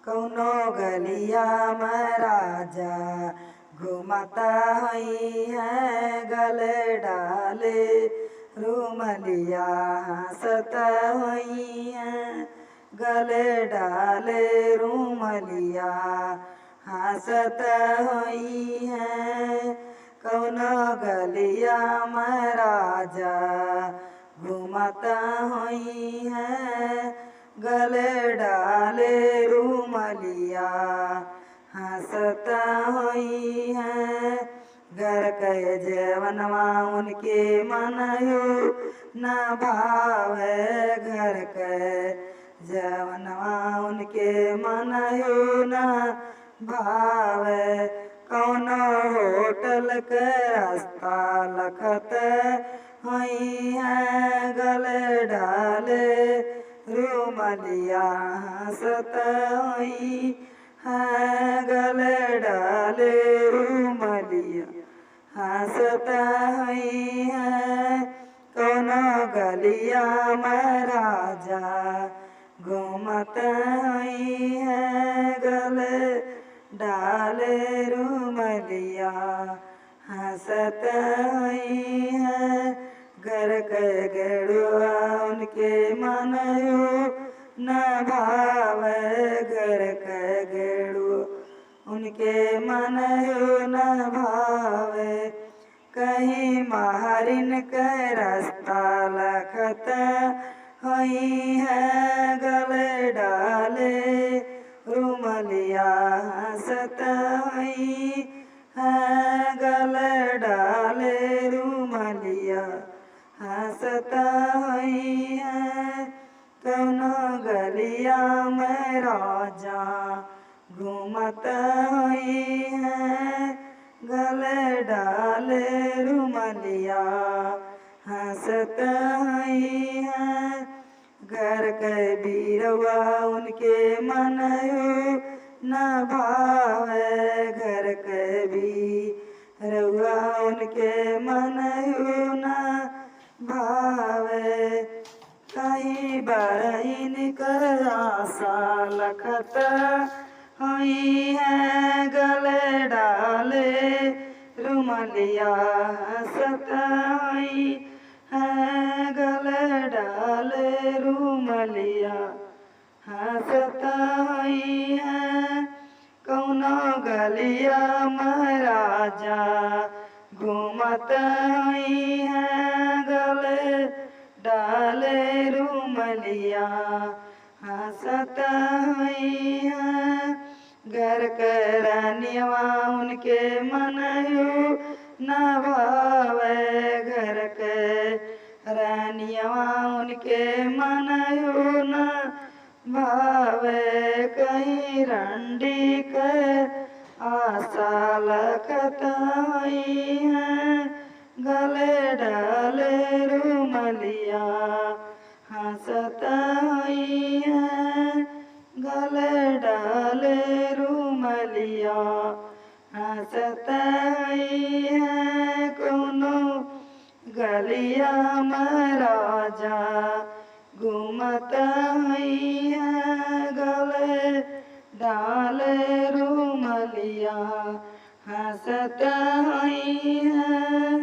कौनो गलिया में राजा घूमता हुई है, गले डाले रूमलिया हंसता हुई है, गले डाले रूमलिया हंसता हुई है। कौनो गलिया में राजा घूमता हुई है, गले डाले रूमलिया हंसता हुई है। घर के जवनवा उनके मन न भावे, घर के जवनवा उनके मन न भावे। कौनो होटल के रास्ता लखत हुई है, गले डाले रूमलिया हंसता हुई है, गले डाले रूमलिया हंसता हुई है। कौनो गलिया में राजा घूमता हुई है, गले डाले रूमलिया हंसता हुई है। घर के गेड़ुआ उनके मन न भावे, घर के गेड़ुआ उनके मन न भावे। कहीं महारिन के रास्ता लखत हुई है, गले डाले रूमलिया हंसता हुई है, गले डाले रूमलिया हंसता हुई है। कौनो गलिया में राजा घूमता हुई है, गले डाले रूमलिया हंसता हुई है। घर के बीरवा उनके मन न भावे, घर के बीरवा उनके मन न भावे। कहीं बरइन कर आशा लखत हुई है, गले डाले रूमलिया हंसता हुई है, गले डाले रूमलिया हंसता हुई है। कौनो गलिया में राजा घूमता हुई है, गले डाले रूमलिया हंसता हुई है। घर के रानिया उनके मन न भावे, घर के रानिया उनके मन न भावे। कहीं रंडी के आशा लखत हुई है, गले डाले रूमलिया हंसता हुई है, गले डाले रूमलिया हंसता हुई है। कौनो गलिया में राजा घूमता हुई है, गले डाले रूमलिया हंसता हुई है।